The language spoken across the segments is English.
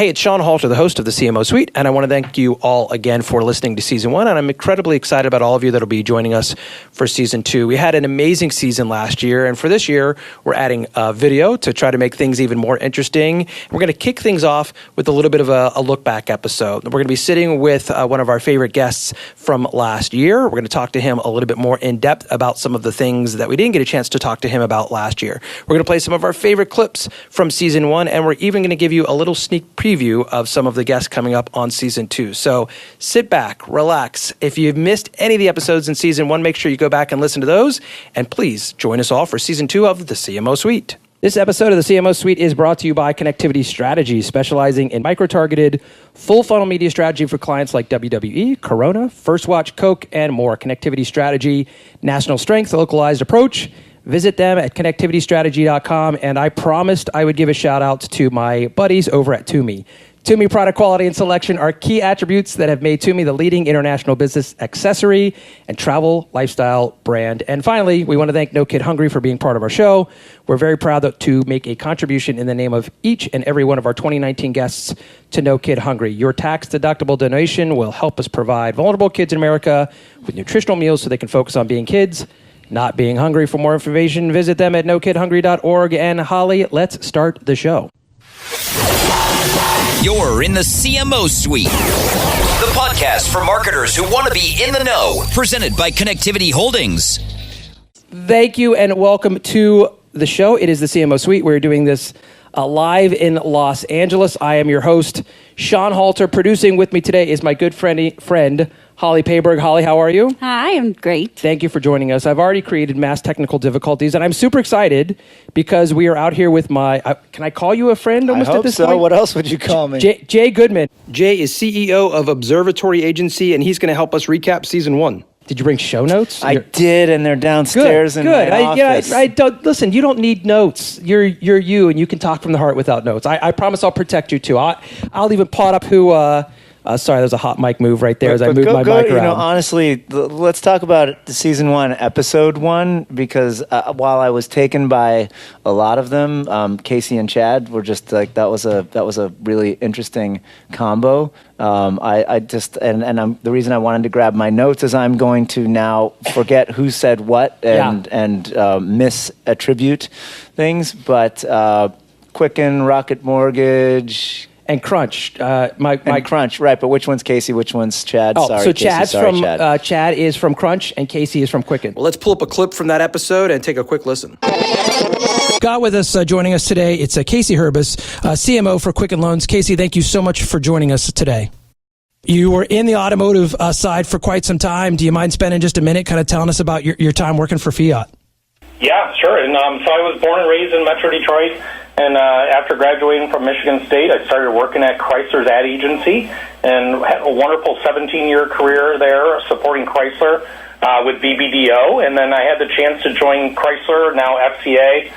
Hey, it's Sean Halter, the host of the CMO Suite, and I want to thank you all again for listening to Season 1, and I'm incredibly excited about all of you that will be joining us for Season 2. We had an amazing season last year, and for this year, we're adding video to try to make things even more interesting. We're going to kick things off with a little bit of a look-back episode. We're going to be sitting with one of our favorite guests from last year. We're going to talk to him a little bit more in depth about some of the things that we didn't get a chance to talk to him about last year. We're going to play some of our favorite clips from Season 1, and we're even going to give you a little sneak preview of some of the guests coming up on Season 2. So sit back, relax. If you've missed any of the episodes in Season 1, make sure you go back and listen to those. And please join us all for Season 2 of the CMO Suite. This episode of the CMO Suite is brought to you by Connectivity Strategy, specializing in micro-targeted, full-funnel media strategy for clients like WWE, Corona, First Watch, Coke, and more. Connectivity Strategy, national strength, localized approach. Visit them at connectivitystrategy.com, and I promised I would give a shout-out to my buddies over at Tumi. Tumi product quality and selection are key attributes that have made Tumi the leading international business accessory and travel lifestyle brand. And finally, we want to thank No Kid Hungry for being part of our show. We're very proud to make a contribution in the name of each and every one of our 2019 guests to No Kid Hungry. Your tax-deductible donation will help us provide vulnerable kids in America with nutritional meals so they can focus on being kids, not being hungry. For more information, visit them at nokidhungry.org. And Holly, let's start the show. You're in the CMO Suite, the podcast for marketers who want to be in the know, presented by Connectivity Holdings. Thank you and welcome to the show. It is the CMO Suite. We're doing this live in Los Angeles. I am your host, Sean Halter. Producing with me today is my good friend Holly Payberg. Holly, how are you? Hi, I'm great. Thank you for joining us. I've already created mass technical difficulties, and I'm super excited because we are out here with my, can I call you a friend almost I hope at this so. point? What else would you call me? Jae Goodman. Jae is CEO of Observatory Agency, and he's going to help us recap Season 1. Did you bring show notes? I did, and they're downstairs in my office. I don't, listen, you don't need notes. You're you, and you can talk from the heart without notes. I promise I'll protect you, too. I'll even pot up who... sorry, there's a hot mic move right there as I move my mic around. Honestly, let's talk about the Season 1, Episode 1, because while I was taken by a lot of them, Casey and Chad were just like, that was a really interesting combo. The reason I wanted to grab my notes is I'm going to now forget who said what and misattribute things, but Quicken, Rocket Mortgage... And Crunch, Crunch, right? But which one's Casey? Which one's Chad? Oh, sorry, so Casey, Chad's sorry, from Chad. Chad is from Crunch, and Casey is from Quicken. Well, let's pull up a clip from that episode and take a quick listen. Got with us, joining us today, it's Casey Herbis, CMO for Quicken Loans. Casey, thank you so much for joining us today. You were in the automotive side for quite some time. Do you mind spending just a minute kind of telling us about your time working for Fiat? Yeah, sure. And so I was born and raised in Metro Detroit. And after graduating from Michigan State, I started working at Chrysler's ad agency and had a wonderful 17-year career there supporting Chrysler with BBDO. And then I had the chance to join Chrysler, now FCA,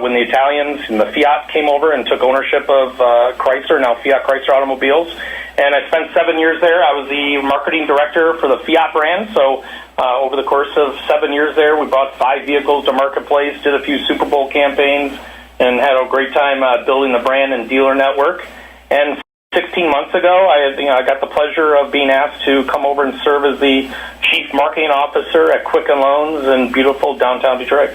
when the Italians and the Fiat came over and took ownership of Chrysler, now Fiat Chrysler Automobiles. And I spent 7 years there. I was the marketing director for the Fiat brand. So over the course of 7 years there, we brought 5 vehicles to marketplace, did a few Super Bowl campaigns, and had a great time building the brand and dealer network. And 16 months ago, I got the pleasure of being asked to come over and serve as the Chief Marketing Officer at Quicken Loans in beautiful downtown Detroit.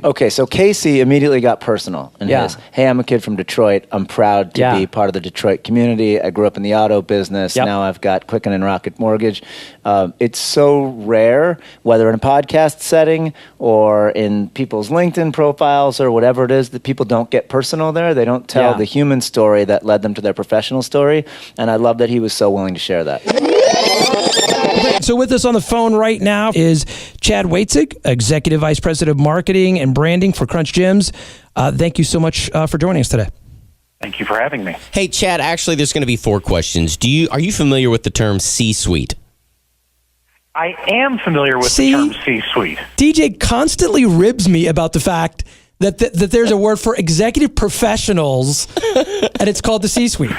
Okay, so Casey immediately got personal and his, hey, I'm a kid from Detroit. I'm proud to be part of the Detroit community. I grew up in the auto business. Yep. Now I've got Quicken and Rocket Mortgage. It's so rare, whether in a podcast setting or in people's LinkedIn profiles or whatever it is, that people don't get personal there. They don't tell the human story that led them to their professional story. And I love that he was so willing to share that. So with us on the phone right now is Chad Waitzig, Executive Vice President of Marketing and Branding for Crunch Gyms. Thank you so much for joining us today. Thank you for having me. Hey, Chad, actually, there's going to be 4 questions. Are you familiar with the term C-suite? I am familiar with the term C-suite. DJ constantly ribs me about the fact that there's a word for executive professionals, and it's called the C-suite.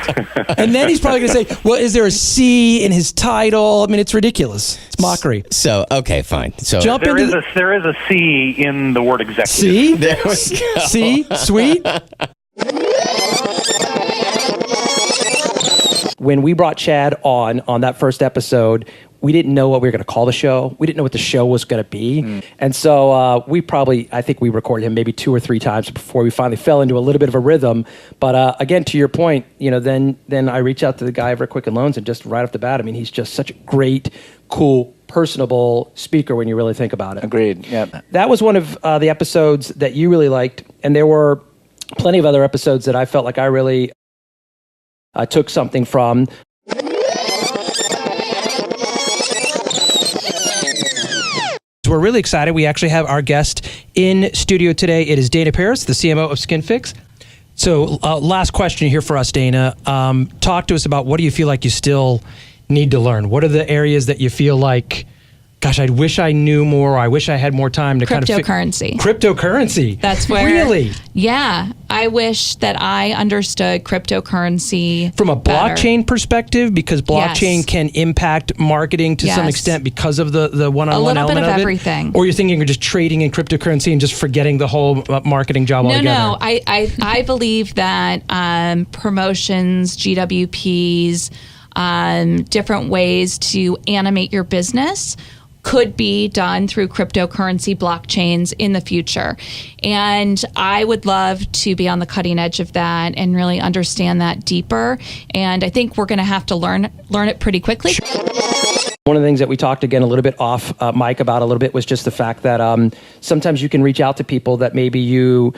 And then he's probably going to say, well, is there a C in his title? I mean, it's ridiculous. It's mockery. So, okay, fine. So there is a C in the word executive. C? There we go. C? Sweet? when we brought Chad on that first episode, we didn't know what we were going to call the show. We didn't know what the show was going to be. And so I think we recorded him maybe 2 or 3 times before we finally fell into a little bit of a rhythm. But again, to your point, then I reached out to the guy over at Quicken Loans, and just right off the bat, I mean, he's just such a great, cool, personable speaker when you really think about it. Agreed. Yeah. That was one of the episodes that you really liked, and there were plenty of other episodes that I felt like I really took something from. We're really excited. We actually have our guest in studio today. It is Dana Paris, the CMO of SkinFix. So last question here for us, Dana. Talk to us about, what do you feel like you still need to learn? What are the areas that you feel like, gosh, I wish I knew more, or I wish I had more time to Cryptocurrency. Cryptocurrency. That's where... Really? Yeah. I wish that I understood cryptocurrency from a better. blockchain perspective, because blockchain can impact marketing to some extent because of the one-on-one element of it. A little bit of everything. Or you're thinking you're just trading in cryptocurrency and just forgetting the whole marketing job altogether? No. I believe that promotions, GWPs, different ways to animate your business could be done through cryptocurrency blockchains in the future. And I would love to be on the cutting edge of that and really understand that deeper. And I think we're going to have to learn it pretty quickly. One of the things that we talked again a little bit off mic about a little bit was just the fact that sometimes you can reach out to people that maybe you've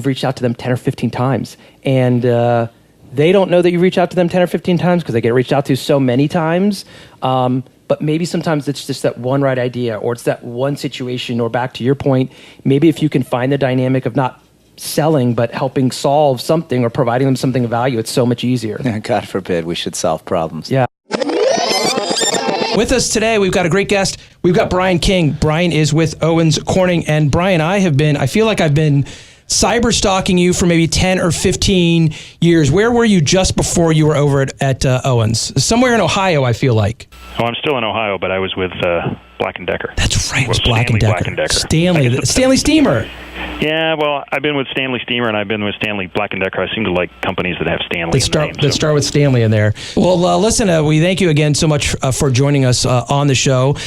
reached out to them 10 or 15 times. And they don't know that you reach out to them 10 or 15 times because they get reached out to so many times. But maybe sometimes it's just that one right idea, or it's that one situation, or back to your point, maybe if you can find the dynamic of not selling, but helping solve something or providing them something of value, it's so much easier. God forbid we should solve problems. Yeah. With us today, we've got a great guest. We've got Brian King. Brian is with Owens Corning. And Brian, I feel like I've been cyber stalking you for maybe 10 or 15 years. Where were you just before you were over at Owens? Somewhere in Ohio, I feel like. Oh, I'm still in Ohio, but I was with Black & Decker. That's right, it was Black & Decker. Stanley Steamer. Yeah, well, I've been with Stanley Steamer, and I've been with Stanley Black & Decker. I seem to like companies that have Stanley in the name. Let's start with Stanley in there. Well, listen, we thank you again so much for joining us on the show.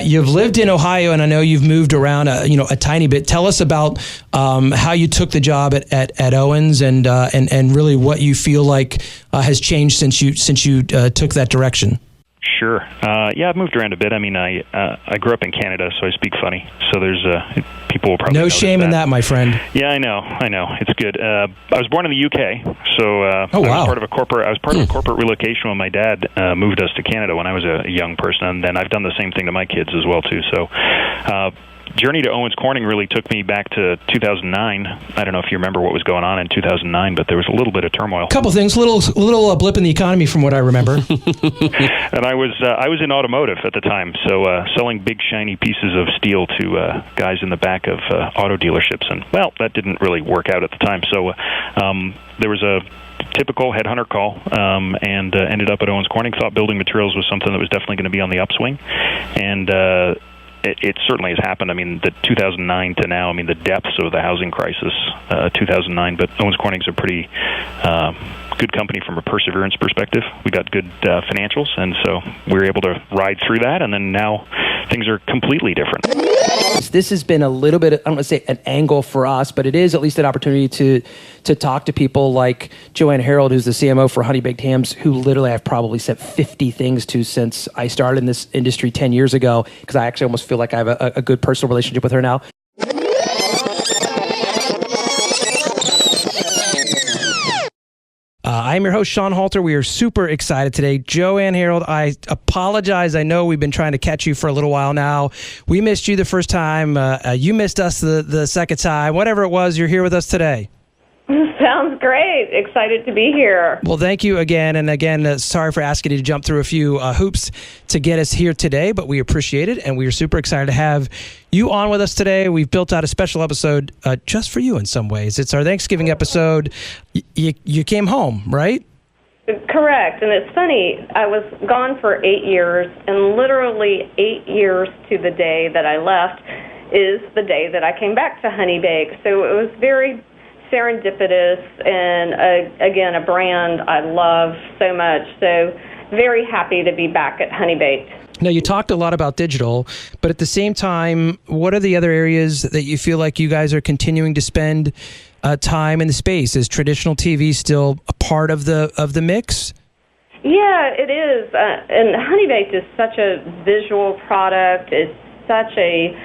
You've lived in Ohio, and I know you've moved around a tiny bit. Tell us about how you took the job at Owens, and really what you feel like has changed since you took that direction. Sure. Yeah, I've moved around a bit. I mean, I grew up in Canada, so I speak funny. So there's people will probably no shame in that, my friend. Yeah, I know. It's good. I was born in the UK, so wow. I was part of a corporate relocation when my dad moved us to Canada when I was a young person, and then I've done the same thing to my kids as well too. So. Journey to Owens Corning really took me back to 2009. I don't know if you remember what was going on in 2009, but there was a little bit of turmoil. Couple things, little blip in the economy from what I remember. And I was in automotive at the time, so selling big shiny pieces of steel to guys in the back of auto dealerships, and well, that didn't really work out at the time. So there was a typical headhunter call, and ended up at Owens Corning. Thought building materials was something that was definitely going to be on the upswing, and it certainly has happened. I mean, the 2009 to now, I mean, the depths of the housing crisis, 2009, but Owens Corning's a pretty good company from a perseverance perspective. We got good financials, and so we were able to ride through that, and then now things are completely different. This has been a little bit, I don't want to say an angle for us, but it is at least an opportunity to talk to people like Joanne Harold, who's the CMO for Honey Baked Hams, who literally I've probably said 50 things to since I started in this industry 10 years ago, because I actually almost feel like I have a good personal relationship with her now. I'm your host, Sean Halter. We are super excited today. Joanne Harold, I apologize. I know we've been trying to catch you for a little while now. We missed you the first time. You missed us the second time. Whatever it was, you're here with us today. Sounds great. Excited to be here. Well, thank you again. And again, sorry for asking you to jump through a few hoops to get us here today, but we appreciate it. And we are super excited to have you on with us today. We've built out a special episode just for you in some ways. It's our Thanksgiving episode. You came home, right? Correct. And it's funny, I was gone for 8 years, and literally 8 years to the day that I left is the day that I came back to Honey Bake. So it was very serendipitous, and again, a brand I love so much. So very happy to be back at Honey Baked. Now, you talked a lot about digital, but at the same time, what are the other areas that you feel like you guys are continuing to spend time in the space? Is traditional TV still a part of the mix? Yeah, it is. And Honey Baked is such a visual product. It's such a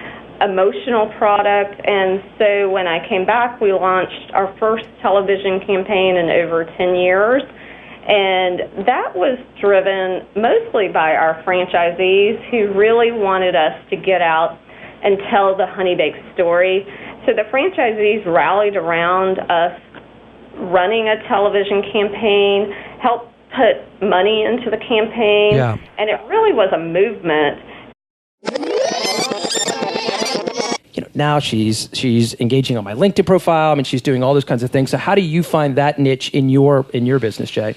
emotional product. And so when I came back, we launched our first television campaign in over 10 years. And that was driven mostly by our franchisees who really wanted us to get out and tell the Honey Baked story. So the franchisees rallied around us running a television campaign, helped put money into the campaign, and it really was a movement. Now she's engaging on my LinkedIn profile. I mean, she's doing all those kinds of things. So how do you find that niche in your business, Jae?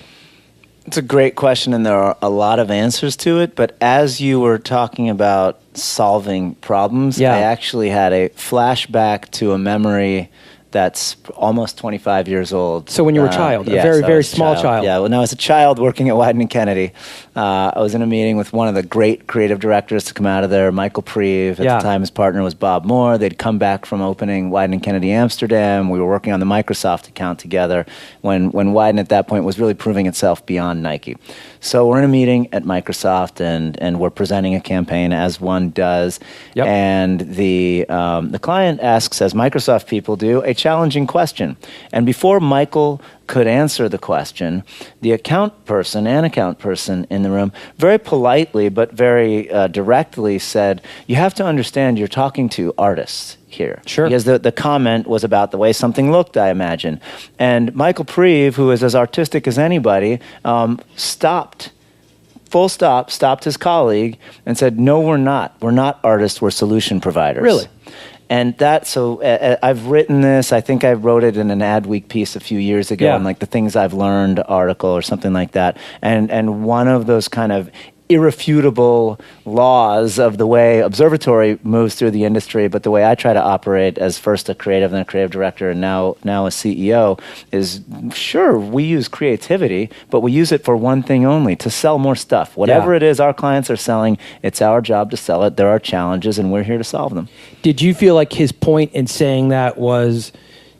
It's a great question, and there are a lot of answers to it. But as you were talking about solving problems, I actually had a flashback to a memory that's almost 25 years old. So when you were a child, a very, very small child. Yeah, when I was a child working at Wieden & Kennedy, I was in a meeting with one of the great creative directors to come out of there, Michael Preeve. At the time, his partner was Bob Moore. They'd come back from opening Wieden & Kennedy Amsterdam. We were working on the Microsoft account together when Wieden at that point was really proving itself beyond Nike. So we're in a meeting at Microsoft, and we're presenting a campaign, as one does. And the client asks, as Microsoft people do, a challenging question. And before Michael could answer the question, the account person in the room very politely but very directly said, "You have to understand you're talking to artists here." Sure. Because the comment was about the way something looked, I imagine. And Michael Preeve, who is as artistic as anybody, stopped his colleague and said, "No, we're not. We're not artists, we're solution providers." Really? And I've written this, I think I wrote it in an Adweek piece a few years ago, in like the Things I've Learned article or something like that. And one of those kind of irrefutable laws of the way Observatory moves through the industry, but the way I try to operate as first a creative, then a creative director, and now a CEO is, sure, we use creativity, but we use it for one thing only, to sell more stuff. Whatever it is our clients are selling, it's our job to sell it. There are challenges, and we're here to solve them. Did you feel like his point in saying that was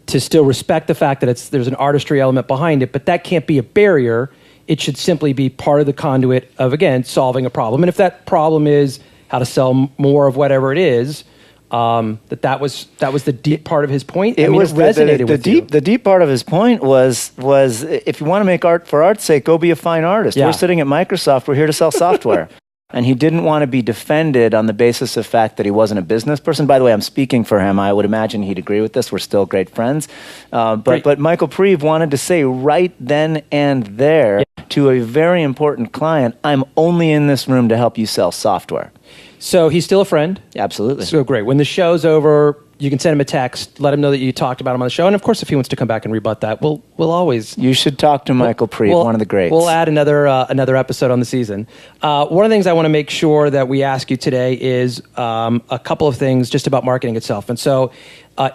to still respect the fact that there's an artistry element behind it, but that can't be a barrier? It should simply be part of the conduit of, again, solving a problem. And if that problem is how to sell more of whatever it is, that was the deep part of his point. It resonated with you. The deep part of his point was if you want to make art for art's sake, go be a fine artist. We're sitting at Microsoft. We're here to sell software. And he didn't want to be defended on the basis of the fact that he wasn't a business person. By the way, I'm speaking for him. I would imagine he'd agree with this. We're still great friends. But Michael Preeve wanted to say right then and there to a very important client, "I'm only in this room to help you sell software." So he's still a friend? Absolutely. So great. When the show's over, you can send him a text, let him know that you talked about him on the show. And of course, if he wants to come back and rebut that, we'll always... You should talk to Michael Preeve, one of the greats. We'll add another episode on the season. One of the things I want to make sure that we ask you today is a couple of things just about marketing itself. And so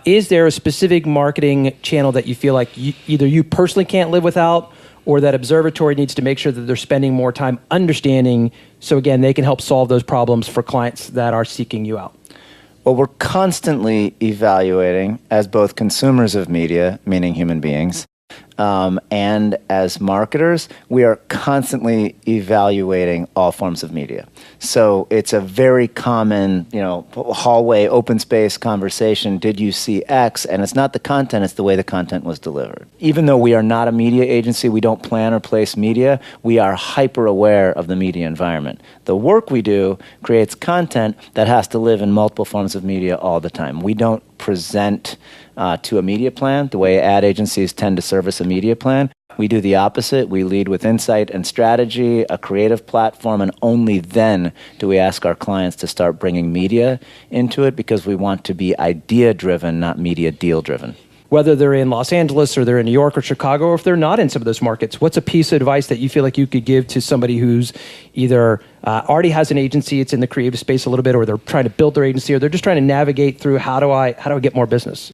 is there a specific marketing channel that you feel like either you personally can't live without, or that Observatory needs to make sure that they're spending more time understanding, so again, they can help solve those problems for clients that are seeking you out? Well, we're constantly evaluating, as both consumers of media, meaning human beings, and as marketers, we are constantly evaluating all forms of media. So it's a very common, hallway, open space conversation. Did you see X? And it's not the content, it's the way the content was delivered. Even though we are not a media agency, we don't plan or place media, we are hyper aware of the media environment. The work we do creates content that has to live in multiple forms of media all the time. We don't present to a media plan the way ad agencies tend to service a media plan. We do the opposite. We lead with insight and strategy, a creative platform, and only then do we ask our clients to start bringing media into it, because we want to be idea-driven, not media deal-driven. Whether they're in Los Angeles or they're in New York or Chicago, or if they're not in some of those markets, what's a piece of advice that you feel like you could give to somebody who's either already has an agency, it's in the creative space a little bit, or they're trying to build their agency, or they're just trying to navigate through how do I get more business?